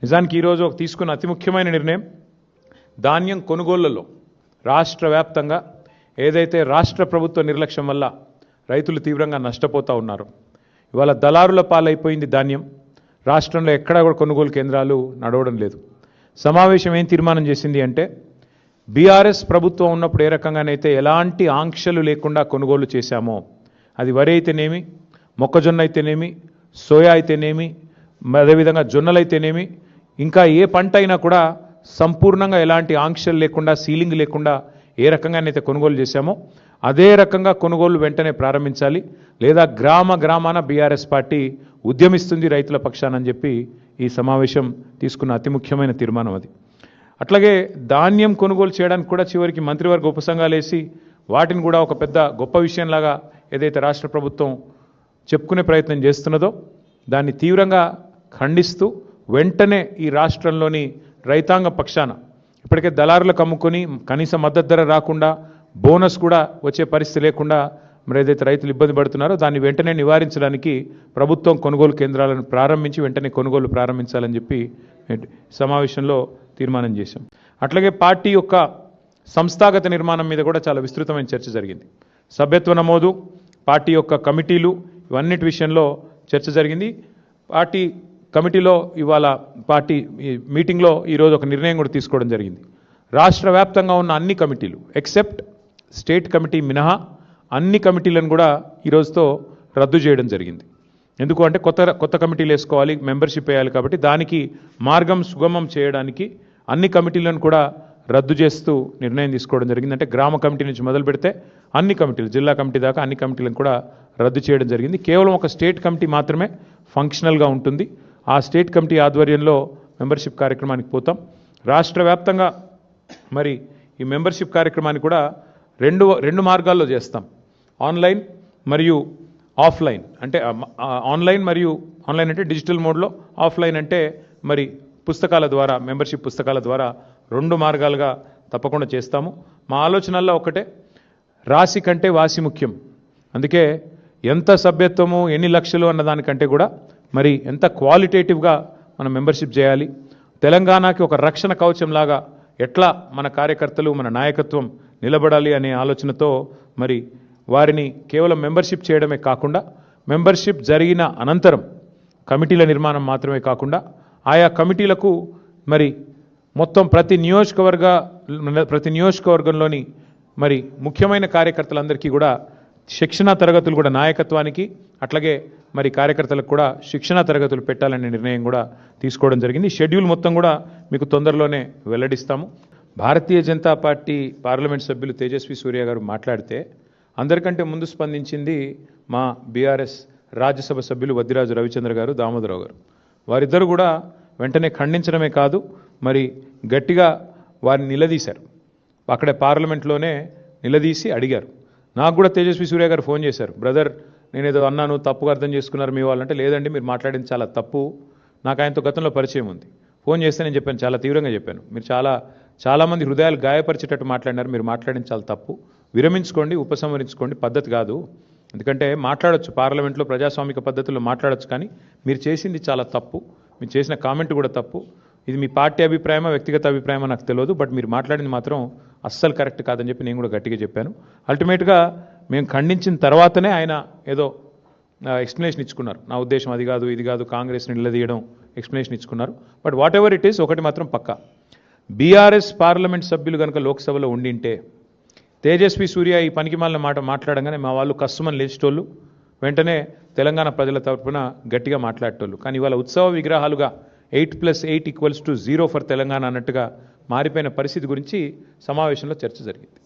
నిజానికి ఈరోజు తీసుకున్న అతి ముఖ్యమైన నిర్ణయం ధాన్యం కొనుగోళ్లలో రాష్ట్ర వ్యాప్తంగా ఏదైతే రాష్ట్ర ప్రభుత్వ నిర్లక్ష్యం వల్ల రైతులు తీవ్రంగా నష్టపోతూ ఉన్నారు. ఇవాళ దళారుల పాలైపోయింది ధాన్యం. రాష్ట్రంలో ఎక్కడా కూడా కొనుగోలు కేంద్రాలు నడవడం లేదు. సమావేశం ఏం తీర్మానం చేసింది అంటే బీఆర్ఎస్ ప్రభుత్వం ఉన్నప్పుడు ఏ రకంగానైతే ఎలాంటి ఆంక్షలు లేకుండా కొనుగోలు చేశామో, అది వరి అయితేనేమి, మొక్కజొన్న అయితేనేమి, సోయా అయితేనేమి, అదేవిధంగా జొన్నలైతేనేమి, ఇంకా ఏ పంట అయినా కూడా సంపూర్ణంగా ఎలాంటి ఆంక్షలు లేకుండా, సీలింగ్ లేకుండా ఏ రకంగానైతే కొనుగోలు చేశామో అదే రకంగా కొనుగోలు వెంటనే ప్రారంభించాలి, లేదా గ్రామాన బీఆర్ఎస్ పార్టీ ఉద్యమిస్తుంది రైతుల పక్షానని చెప్పి ఈ సమావేశం తీసుకున్న అతి ముఖ్యమైన తీర్మానం అది. అట్లాగే ధాన్యం కొనుగోలు చేయడానికి కూడా చివరికి మంత్రివర్గ ఉపసంఘాలు వేసి వాటిని కూడా ఒక పెద్ద గొప్ప విషయంలాగా ఏదైతే రాష్ట్ర ప్రభుత్వం చెప్పుకునే ప్రయత్నం చేస్తున్నదో దాన్ని తీవ్రంగా ఖండిస్తూ వెంటనే ఈ రాష్ట్రంలోని రైతాంగ పక్షాన ఇప్పటికే దళారులకు అమ్ముకొని కనీస మద్దతు ధర రాకుండా బోనస్ కూడా వచ్చే పరిస్థితి లేకుండా మరి ఏదైతే రైతులు ఇబ్బంది పడుతున్నారో దాన్ని వెంటనే నివారించడానికి ప్రభుత్వం కొనుగోలు కేంద్రాలను ప్రారంభించి వెంటనే కొనుగోలు ప్రారంభించాలని చెప్పి సమావేశంలో తీర్మానం చేశాం. అట్లాగే పార్టీ యొక్క సంస్థాగత నిర్మాణం మీద కూడా చాలా విస్తృతమైన చర్చ జరిగింది. సభ్యత్వ నమోదు, పార్టీ యొక్క కమిటీలు, ఇవన్నిటి విషయంలో చర్చ జరిగింది. పార్టీ కమిటీలో ఇవాళ పార్టీ మీటింగ్లో ఈరోజు ఒక నిర్ణయం కూడా తీసుకోవడం జరిగింది. రాష్ట్ర వ్యాప్తంగా ఉన్న అన్ని కమిటీలు ఎక్సెప్ట్ స్టేట్ కమిటీ మినహా అన్ని కమిటీలను కూడా ఈరోజుతో రద్దు చేయడం జరిగింది. ఎందుకు అంటే కొత్త కమిటీలు వేసుకోవాలి, మెంబర్షిప్ వేయాలి, కాబట్టి దానికి మార్గం సుగమం చేయడానికి అన్ని కమిటీలను కూడా రద్దు చేస్తూ నిర్ణయం తీసుకోవడం జరిగింది. అంటే గ్రామ కమిటీ నుంచి మొదలు పెడితే అన్ని కమిటీలు, జిల్లా కమిటీ దాకా అన్ని కమిటీలను కూడా రద్దు చేయడం జరిగింది. కేవలం ఒక స్టేట్ కమిటీ మాత్రమే ఫంక్షనల్గా ఉంటుంది. ఆ స్టేట్ కమిటీ ఆధ్వర్యంలో మెంబర్షిప్ కార్యక్రమానికి పోతాం. రాష్ట్ర వ్యాప్తంగా మరి ఈ మెంబర్షిప్ కార్యక్రమాన్ని కూడా రెండు మార్గాల్లో చేస్తాం. ఆన్లైన్ మరియు ఆఫ్లైన్. అంటే ఆన్లైన్ అంటే డిజిటల్ మోడ్లో, ఆఫ్లైన్ అంటే మరి పుస్తకాల ద్వారా, మెంబర్షిప్ పుస్తకాల ద్వారా 2 మార్గాలుగా తప్పకుండా చేస్తాము. మా ఆలోచనల్లో ఒకటే, రాశి కంటే వాసి ముఖ్యం. అందుకే ఎంత సభ్యత్వము, ఎన్ని లక్షలు అన్నదానికంటే కూడా మరి ఎంత క్వాలిటేటివ్గా మనం మెంబర్షిప్ చేయాలి, తెలంగాణకి ఒక రక్షణ కవచంలాగా ఎట్లా మన కార్యకర్తలు, మన నాయకత్వం నిలబడాలి అనే ఆలోచనతో మరి వారిని కేవలం మెంబర్షిప్ చేయడమే కాకుండా, మెంబర్షిప్ జరిగిన అనంతరం కమిటీల నిర్మాణం మాత్రమే కాకుండా ఆయా కమిటీలకు మరి మొత్తం ప్రతి నియోజకవర్గంలోని మరి ముఖ్యమైన కార్యకర్తలందరికీ కూడా శిక్షణా తరగతులు కూడా, నాయకత్వానికి అట్లాగే మరి కార్యకర్తలకు కూడా శిక్షణా తరగతులు పెట్టాలనే నిర్ణయం కూడా తీసుకోవడం జరిగింది. షెడ్యూల్ మొత్తం కూడా మీకు తొందరలోనే వెల్లడిస్తాము. భారతీయ జనతా పార్టీ పార్లమెంట్ సభ్యులు తేజస్వి సూర్య గారు మాట్లాడితే అందరికంటే ముందు స్పందించింది మా బీఆర్ఎస్ రాజ్యసభ సభ్యులు వద్దిరాజు రవిచంద్ర గారు, దామోదరావు గారు. వారిద్దరు కూడా వెంటనే ఖండించడమే కాదు, మరి గట్టిగా వారిని నిలదీశారు. అక్కడే పార్లమెంట్లోనే నిలదీసి అడిగారు. నాకు కూడా తేజస్వి సూర్య గారు ఫోన్ చేశారు, బ్రదర్ నేనేదో అన్నాను, తప్పుగా అర్థం చేసుకున్నారు మీ వాళ్ళంటే. లేదండి, మీరు మాట్లాడింది చాలా తప్పు, నాకు ఆయనతో గతంలో పరిచయం ఉంది. ఫోన్ చేస్తే నేను చెప్పాను, చాలా తీవ్రంగా చెప్పాను, మీరు చాలామంది హృదయాలు గాయపరిచేటట్టు మాట్లాడినారు, మీరు మాట్లాడింది చాలా తప్పు, విరమించుకోండి, ఉపసంహరించుకోండి, పద్ధతి కాదు. ఎందుకంటే మాట్లాడొచ్చు, పార్లమెంట్లో ప్రజాస్వామిక పద్ధతుల్లో మాట్లాడొచ్చు, కానీ మీరు చేసింది చాలా తప్పు, మీరు చేసిన కామెంట్ కూడా తప్పు. ఇది మీ పార్టీ అభిప్రాయమా వ్యక్తిగత అభిప్రాయమా నాకు తెలియదు, బట్ మీరు మాట్లాడింది మాత్రం అస్సలు కరెక్ట్ కాదని చెప్పి నేను కూడా గట్టిగా చెప్పాను. అల్టిమేట్గా మేము ఖండించిన తర్వాతనే ఆయన ఏదో ఎక్స్ప్లెనేషన్ ఇచ్చుకున్నారు. నా ఉద్దేశం అది కాదు, ఇది కాదు, కాంగ్రెస్ని నిలదీయడం ఎక్స్ప్లెనేషన్ ఇచ్చుకున్నారు. But whatever it is, ఒకటి మాత్రం పక్కా, బీఆర్ఎస్ పార్లమెంట్ సభ్యులు కనుక లోక్సభలో ఉండింటే తేజస్వి సూర్య ఈ పనికిమాలిన మాట మాట్లాడంగానే మా వాళ్ళు కస్సుమని లేచేటోళ్ళు, వెంటనే తెలంగాణ ప్రజల తరఫున గట్టిగా మాట్లాడేటోళ్ళు. కానీ ఇవాళ ఉత్సవ విగ్రహాలుగా 8+8 = 0 ఫర్ తెలంగాణ అన్నట్టుగా మారిపోయిన పరిస్థితి గురించి సమావేశంలో చర్చ జరిగింది.